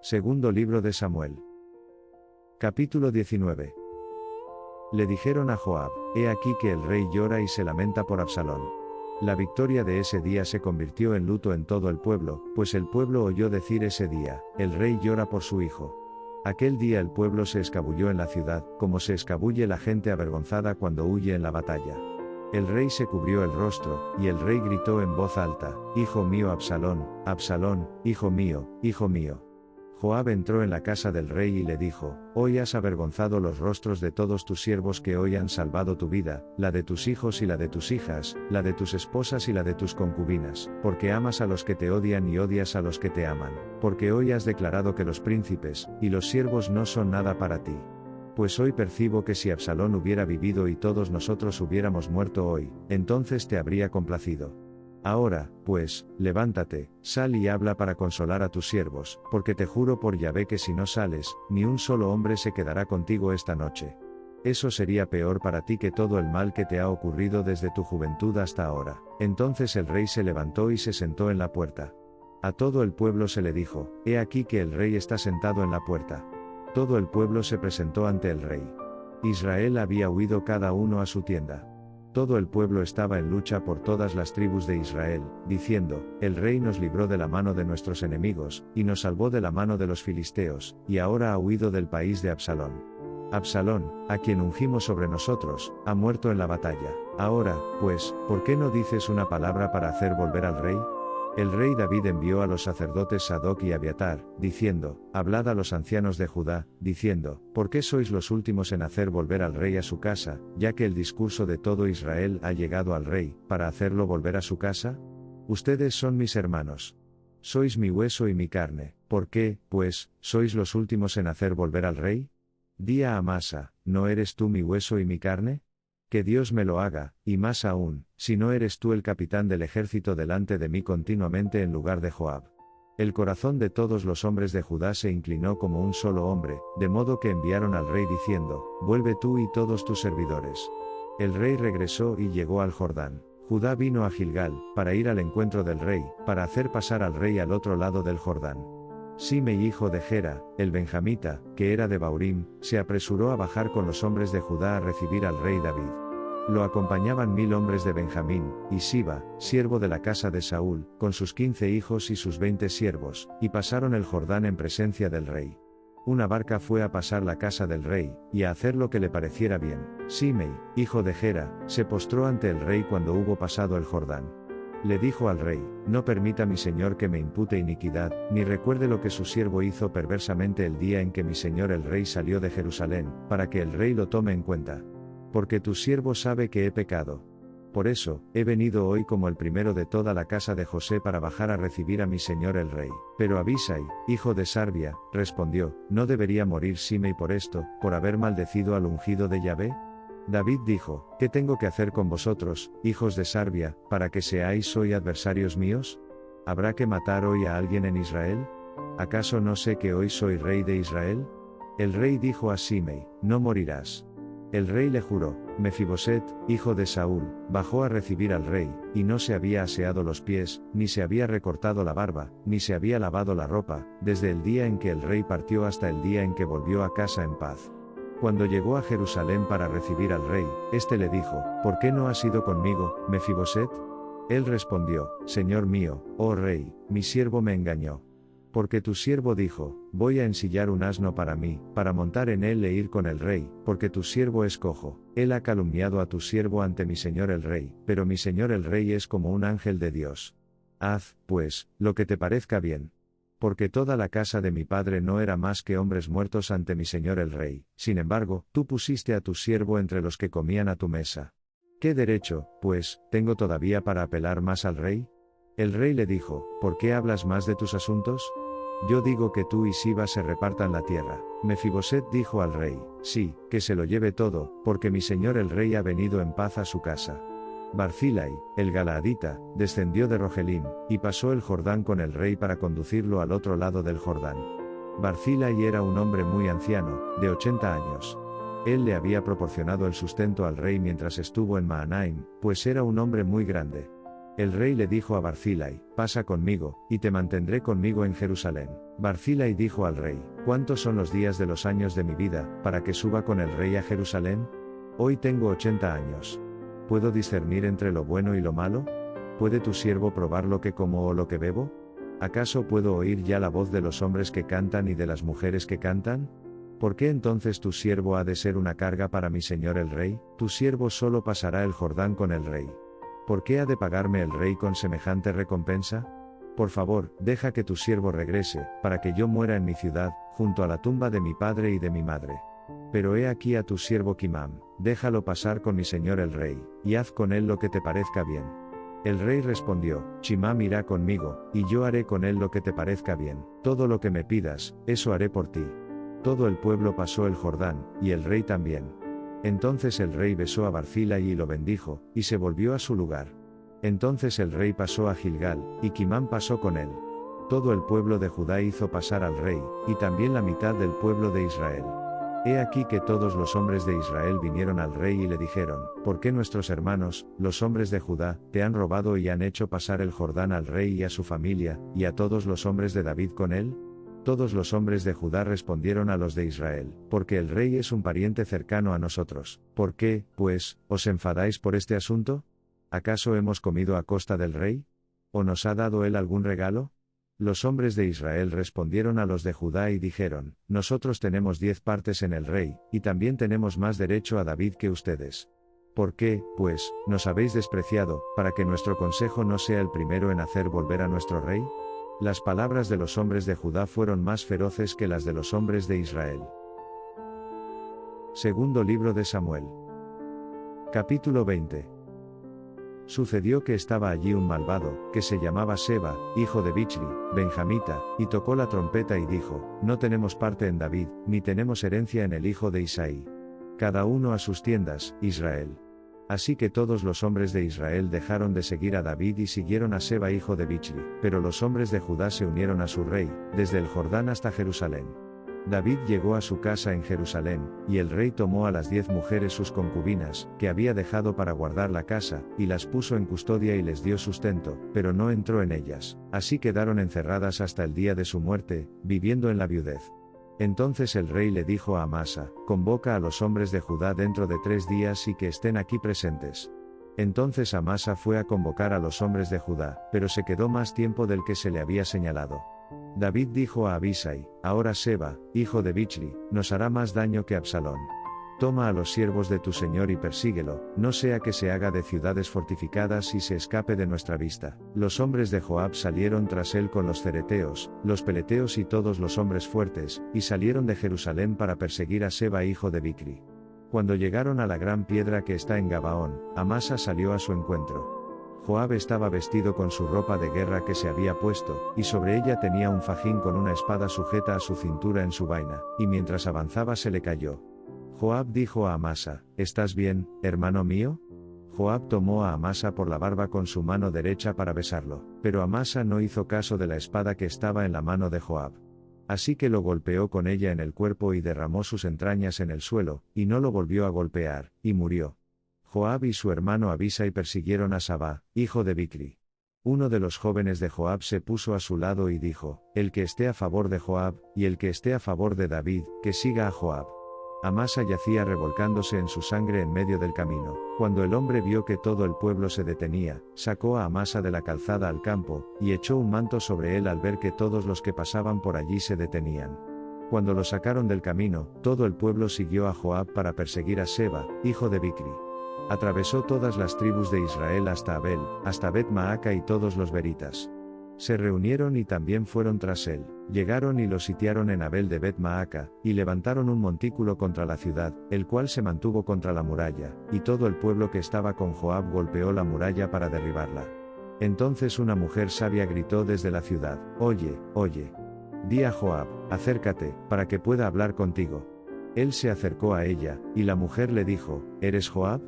Segundo libro de Samuel. Capítulo 19. Le dijeron a Joab: He aquí que el rey llora y se lamenta por Absalón. La victoria de ese día se convirtió en luto en todo el pueblo, pues el pueblo oyó decir ese día: El rey llora por su hijo. Aquel día el pueblo se escabulló en la ciudad, como se escabulle la gente avergonzada cuando huye en la batalla. El rey se cubrió el rostro, y el rey gritó en voz alta: Hijo mío Absalón, Absalón, hijo mío, hijo mío. Joab entró en la casa del rey y le dijo: Hoy has avergonzado los rostros de todos tus siervos que hoy han salvado tu vida, la de tus hijos y la de tus hijas, la de tus esposas y la de tus concubinas, porque amas a los que te odian y odias a los que te aman, porque hoy has declarado que los príncipes y los siervos no son nada para ti. Pues hoy percibo que si Absalón hubiera vivido y todos nosotros hubiéramos muerto hoy, entonces te habría complacido. Ahora, pues, levántate, sal y habla para consolar a tus siervos, porque te juro por Yahvé que si no sales, ni un solo hombre se quedará contigo esta noche. Eso sería peor para ti que todo el mal que te ha ocurrido desde tu juventud hasta ahora. Entonces el rey se levantó y se sentó en la puerta. A todo el pueblo se le dijo: He aquí que el rey está sentado en la puerta. Todo el pueblo se presentó ante el rey. Israel había huido cada uno a su tienda. Todo el pueblo estaba en lucha por todas las tribus de Israel, diciendo: El rey nos libró de la mano de nuestros enemigos, y nos salvó de la mano de los filisteos, y ahora ha huido del país de Absalón. Absalón, a quien ungimos sobre nosotros, ha muerto en la batalla. Ahora, pues, ¿por qué no dices una palabra para hacer volver al rey? El rey David envió a los sacerdotes Sadoc y Abiatar, diciendo: Hablad a los ancianos de Judá, diciendo: ¿Por qué sois los últimos en hacer volver al rey a su casa, ya que el discurso de todo Israel ha llegado al rey, para hacerlo volver a su casa? Ustedes son mis hermanos. Sois mi hueso y mi carne. ¿Por qué, pues, sois los últimos en hacer volver al rey? Di a Amasa: ¿no eres tú mi hueso y mi carne? Que Dios me lo haga, y más aún, si no eres tú el capitán del ejército delante de mí continuamente en lugar de Joab. El corazón de todos los hombres de Judá se inclinó como un solo hombre, de modo que enviaron al rey diciendo: Vuelve tú y todos tus servidores. El rey regresó y llegó al Jordán. Judá vino a Gilgal, para ir al encuentro del rey, para hacer pasar al rey al otro lado del Jordán. Simei hijo de Gera, el benjamita, que era de Baurim, se apresuró a bajar con los hombres de Judá a recibir al rey David. Lo acompañaban 1000 hombres de Benjamín, y Siba, siervo de la casa de Saúl, con sus 15 hijos y sus 20 siervos, y pasaron el Jordán en presencia del rey. Una barca fue a pasar la casa del rey, y a hacer lo que le pareciera bien. Simei, hijo de Gera, se postró ante el rey cuando hubo pasado el Jordán. Le dijo al rey: No permita mi señor que me impute iniquidad, ni recuerde lo que su siervo hizo perversamente el día en que mi señor el rey salió de Jerusalén, para que el rey lo tome en cuenta. Porque tu siervo sabe que he pecado. Por eso, he venido hoy como el primero de toda la casa de José para bajar a recibir a mi señor el rey. Pero Abisai, hijo de Sarbia, respondió: ¿No debería morir Simei por esto, por haber maldecido al ungido de Yahvé? David dijo: ¿Qué tengo que hacer con vosotros, hijos de Sarbia, para que seáis hoy adversarios míos? ¿Habrá que matar hoy a alguien en Israel? ¿Acaso no sé que hoy soy rey de Israel? El rey dijo a Simei: No morirás. El rey le juró. Mefiboset, hijo de Saúl, bajó a recibir al rey, y no se había aseado los pies, ni se había recortado la barba, ni se había lavado la ropa, desde el día en que el rey partió hasta el día en que volvió a casa en paz. Cuando llegó a Jerusalén para recibir al rey, éste le dijo: ¿Por qué no has ido conmigo, Mefiboset? Él respondió: Señor mío, oh rey, mi siervo me engañó. Porque tu siervo dijo: Voy a ensillar un asno para mí, para montar en él e ir con el rey, porque tu siervo es cojo. Él ha calumniado a tu siervo ante mi señor el rey, pero mi señor el rey es como un ángel de Dios. Haz, pues, lo que te parezca bien. Porque toda la casa de mi padre no era más que hombres muertos ante mi señor el rey, sin embargo, tú pusiste a tu siervo entre los que comían a tu mesa. ¿Qué derecho, pues, tengo todavía para apelar más al rey? El rey le dijo: ¿Por qué hablas más de tus asuntos? Yo digo que tú y Siba se repartan la tierra. Mefiboset dijo al rey: Sí, que se lo lleve todo, porque mi señor el rey ha venido en paz a su casa. Barzillai, el galaadita, descendió de Rogelim, y pasó el Jordán con el rey para conducirlo al otro lado del Jordán. Barzillai era un hombre muy anciano, de 80 años. Él le había proporcionado el sustento al rey mientras estuvo en Mahanaim, pues era un hombre muy grande. El rey le dijo a Barzillai: Pasa conmigo, y te mantendré conmigo en Jerusalén. Barzillai dijo al rey: ¿Cuántos son los días de los años de mi vida, para que suba con el rey a Jerusalén? Hoy tengo 80 años. ¿Puedo discernir entre lo bueno y lo malo? ¿Puede tu siervo probar lo que como o lo que bebo? ¿Acaso puedo oír ya la voz de los hombres que cantan y de las mujeres que cantan? ¿Por qué entonces tu siervo ha de ser una carga para mi señor el rey? Tu siervo solo pasará el Jordán con el rey. ¿Por qué ha de pagarme el rey con semejante recompensa? Por favor, deja que tu siervo regrese, para que yo muera en mi ciudad, junto a la tumba de mi padre y de mi madre. Pero he aquí a tu siervo Kimam, déjalo pasar con mi señor el rey, y haz con él lo que te parezca bien. El rey respondió: Kimam irá conmigo, y yo haré con él lo que te parezca bien. Todo lo que me pidas, eso haré por ti. Todo el pueblo pasó el Jordán, y el rey también. Entonces el rey besó a Barzillai y lo bendijo, y se volvió a su lugar. Entonces el rey pasó a Gilgal, y Kimam pasó con él. Todo el pueblo de Judá hizo pasar al rey, y también la mitad del pueblo de Israel. He aquí que todos los hombres de Israel vinieron al rey y le dijeron: ¿Por qué nuestros hermanos, los hombres de Judá, te han robado y han hecho pasar el Jordán al rey y a su familia, y a todos los hombres de David con él? Todos los hombres de Judá respondieron a los de Israel: porque el rey es un pariente cercano a nosotros. ¿Por qué, pues, os enfadáis por este asunto? ¿Acaso hemos comido a costa del rey? ¿O nos ha dado él algún regalo? Los hombres de Israel respondieron a los de Judá y dijeron: Nosotros tenemos 10 partes en el rey, y también tenemos más derecho a David que ustedes. ¿Por qué, pues, nos habéis despreciado, para que nuestro consejo no sea el primero en hacer volver a nuestro rey? Las palabras de los hombres de Judá fueron más feroces que las de los hombres de Israel. Segundo libro de Samuel. Capítulo 20. Sucedió que estaba allí un malvado, que se llamaba Seba, hijo de Bichri, benjamita, y tocó la trompeta y dijo: No tenemos parte en David, ni tenemos herencia en el hijo de Isaí. Cada uno a sus tiendas, Israel. Así que todos los hombres de Israel dejaron de seguir a David y siguieron a Seba hijo de Bichri, pero los hombres de Judá se unieron a su rey, desde el Jordán hasta Jerusalén. David llegó a su casa en Jerusalén, y el rey tomó a las 10 mujeres sus concubinas, que había dejado para guardar la casa, y las puso en custodia y les dio sustento, pero no entró en ellas. Así quedaron encerradas hasta el día de su muerte, viviendo en la viudez. Entonces el rey le dijo a Amasa: Convoca a los hombres de Judá dentro de 3 días y que estén aquí presentes. Entonces Amasa fue a convocar a los hombres de Judá, pero se quedó más tiempo del que se le había señalado. David dijo a Abisai: Ahora Seba, hijo de Bichri, nos hará más daño que Absalón. Toma a los siervos de tu señor y persíguelo, no sea que se haga de ciudades fortificadas y se escape de nuestra vista. Los hombres de Joab salieron tras él con los cereteos, los peleteos y todos los hombres fuertes, y salieron de Jerusalén para perseguir a Seba hijo de Bichri. Cuando llegaron a la gran piedra que está en Gabaón, Amasa salió a su encuentro. Joab estaba vestido con su ropa de guerra que se había puesto, y sobre ella tenía un fajín con una espada sujeta a su cintura en su vaina, y mientras avanzaba se le cayó. Joab dijo a Amasa: ¿Estás bien, hermano mío? Joab tomó a Amasa por la barba con su mano derecha para besarlo, pero Amasa no hizo caso de la espada que estaba en la mano de Joab. Así que lo golpeó con ella en el cuerpo y derramó sus entrañas en el suelo, y no lo volvió a golpear, y murió. Joab y su hermano Abisai persiguieron a Sabá, hijo de Bichri. Uno de los jóvenes de Joab se puso a su lado y dijo: El que esté a favor de Joab, y el que esté a favor de David, que siga a Joab. Amasa yacía revolcándose en su sangre en medio del camino. Cuando el hombre vio que todo el pueblo se detenía, sacó a Amasa de la calzada al campo, y echó un manto sobre él al ver que todos los que pasaban por allí se detenían. Cuando lo sacaron del camino, todo el pueblo siguió a Joab para perseguir a Seba, hijo de Bichri. Atravesó todas las tribus de Israel hasta Abel, hasta Bet-Maaca y todos los beritas. Se reunieron y también fueron tras él. Llegaron y lo sitiaron en Abel de Bet-Maaca, y levantaron un montículo contra la ciudad, el cual se mantuvo contra la muralla, y todo el pueblo que estaba con Joab golpeó la muralla para derribarla. Entonces una mujer sabia gritó desde la ciudad: Oye, oye. Di a Joab: Acércate, para que pueda hablar contigo. Él se acercó a ella, y la mujer le dijo: ¿Eres Joab?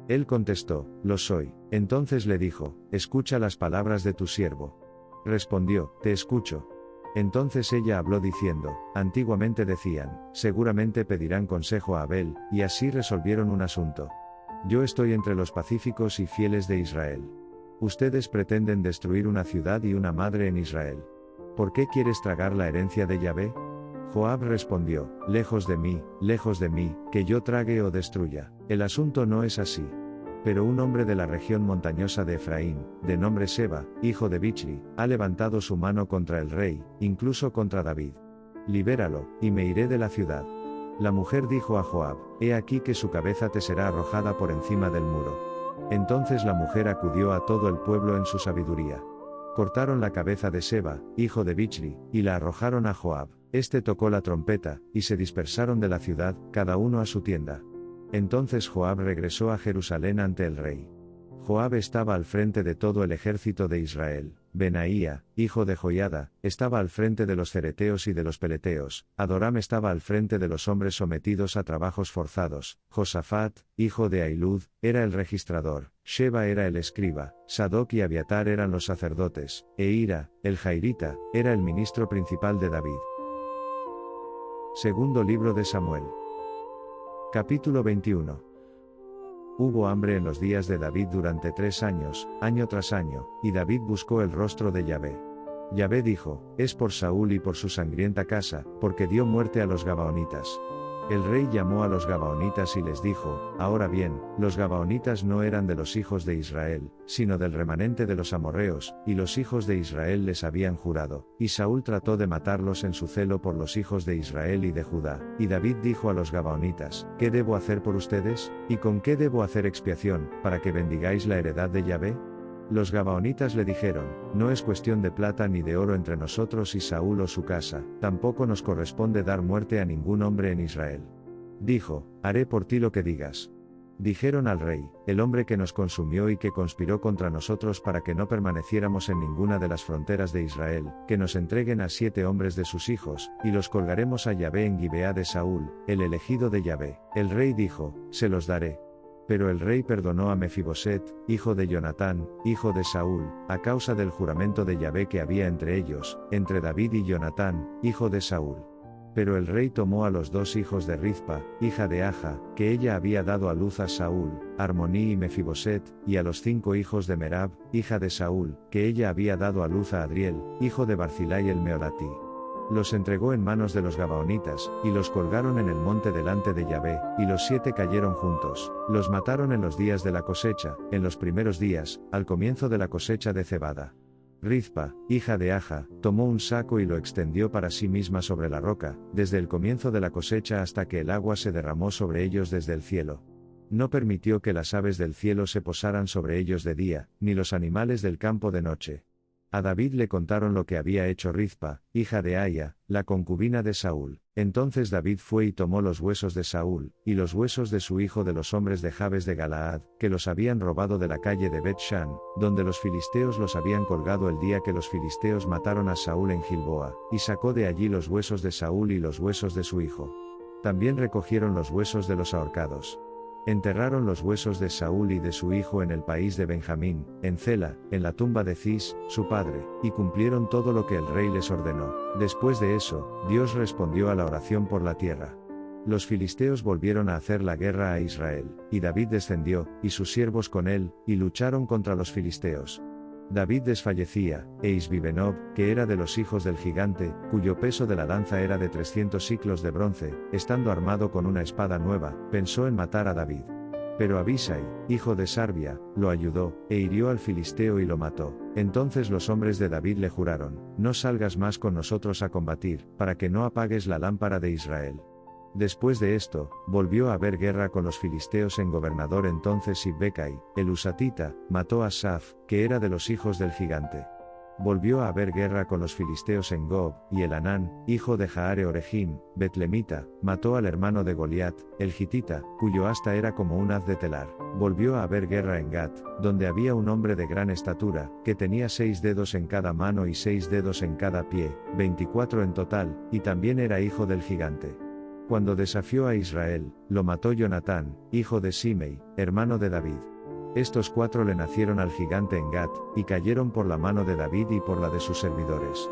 Él contestó: Lo soy. Entonces le dijo: Escucha las palabras de tu siervo. Respondió: Te escucho. Entonces ella habló diciendo: Antiguamente decían: Seguramente pedirán consejo a Abel, y así resolvieron un asunto. Yo estoy entre los pacíficos y fieles de Israel. Ustedes pretenden destruir una ciudad y una madre en Israel. ¿Por qué quieres tragar la herencia de Yahvé? Joab respondió, lejos de mí, que yo trague o destruya. El asunto no es así. Pero un hombre de la región montañosa de Efraín, de nombre Seba, hijo de Bichri, ha levantado su mano contra el rey, incluso contra David. Libéralo, y me iré de la ciudad. La mujer dijo a Joab, he aquí que su cabeza te será arrojada por encima del muro. Entonces la mujer acudió a todo el pueblo en su sabiduría. Cortaron la cabeza de Seba, hijo de Bichri, y la arrojaron a Joab. Este tocó la trompeta, y se dispersaron de la ciudad, cada uno a su tienda. Entonces Joab regresó a Jerusalén ante el rey. Joab estaba al frente de todo el ejército de Israel. Benaía, hijo de Joiada, estaba al frente de los cereteos y de los peleteos. Adoram estaba al frente de los hombres sometidos a trabajos forzados. Josafat, hijo de Ahilud, era el registrador. Sheba era el escriba. Sadoc y Abiatar eran los sacerdotes. E Ira, el jairita, era el ministro principal de David. Segundo libro de Samuel. Capítulo 21. Hubo hambre en los días de David durante 3 años, año tras año, y David buscó el rostro de Yahvé. Yahvé dijo, es por Saúl y por su sangrienta casa, porque dio muerte a los gabaonitas. El rey llamó a los gabaonitas y les dijo, ahora bien, los gabaonitas no eran de los hijos de Israel, sino del remanente de los amorreos, y los hijos de Israel les habían jurado, y Saúl trató de matarlos en su celo por los hijos de Israel y de Judá. Y David dijo a los gabaonitas, ¿qué debo hacer por ustedes? ¿Y con qué debo hacer expiación, para que bendigáis la heredad de Yahvé? Los gabaonitas le dijeron, no es cuestión de plata ni de oro entre nosotros y Saúl o su casa, tampoco nos corresponde dar muerte a ningún hombre en Israel. Dijo, haré por ti lo que digas. Dijeron al rey, el hombre que nos consumió y que conspiró contra nosotros para que no permaneciéramos en ninguna de las fronteras de Israel, que nos entreguen a 7 hombres de sus hijos, y los colgaremos a Yahvé en Gibeá de Saúl, el elegido de Yahvé. El rey dijo, se los daré. Pero el rey perdonó a Mefiboset, hijo de Jonatán, hijo de Saúl, a causa del juramento de Yahvé que había entre ellos, entre David y Jonatán, hijo de Saúl. Pero el rey tomó a los 2 hijos de Rizpa, hija de Aja, que ella había dado a luz a Saúl, Armoní y Mefiboset, y a los 5 hijos de Merab, hija de Saúl, que ella había dado a luz a Adriel, hijo de Barzilai el Meolatí. Los entregó en manos de los gabaonitas, y los colgaron en el monte delante de Yahvé, y los 7 cayeron juntos. Los mataron en los días de la cosecha, en los primeros días, al comienzo de la cosecha de cebada. Rizpa, hija de Aja, tomó un saco y lo extendió para sí misma sobre la roca, desde el comienzo de la cosecha hasta que el agua se derramó sobre ellos desde el cielo. No permitió que las aves del cielo se posaran sobre ellos de día, ni los animales del campo de noche. A David le contaron lo que había hecho Rizpa, hija de Aia, la concubina de Saúl. Entonces David fue y tomó los huesos de Saúl, y los huesos de su hijo de los hombres de Jabes de Galaad, que los habían robado de la calle de Bet-Shan, donde los filisteos los habían colgado el día que los filisteos mataron a Saúl en Gilboa, y sacó de allí los huesos de Saúl y los huesos de su hijo. También recogieron los huesos de los ahorcados. Enterraron los huesos de Saúl y de su hijo en el país de Benjamín, en Cela, en la tumba de Cis, su padre, y cumplieron todo lo que el rey les ordenó. Después de eso, Dios respondió a la oración por la tierra. Los filisteos volvieron a hacer la guerra a Israel, y David descendió, y sus siervos con él, y lucharon contra los filisteos. David desfallecía, e Isbibenob, que era de los hijos del gigante, cuyo peso de la lanza era de 300 siclos de bronce, estando armado con una espada nueva, pensó en matar a David. Pero Abisai, hijo de Sarbia, lo ayudó, e hirió al filisteo y lo mató. Entonces los hombres de David le juraron, no salgas más con nosotros a combatir, para que no apagues la lámpara de Israel. Después de esto, volvió a haber guerra con los filisteos en Gobernador. Entonces Sibbecai, el Husatita, mató a Saf, que era de los hijos del gigante. Volvió a haber guerra con los filisteos en Gob, y el Anán, hijo de Jaare Orejim, Betlemita, mató al hermano de Goliat, el Gitita, cuyo asta era como un haz de telar. Volvió a haber guerra en Gat, donde había un hombre de gran estatura, que tenía 6 dedos en cada mano y 6 dedos en cada pie, 24 en total, y también era hijo del gigante. Cuando desafió a Israel, lo mató Jonatán, hijo de Simei, hermano de David. Estos 4 le nacieron al gigante en Gat, y cayeron por la mano de David y por la de sus servidores.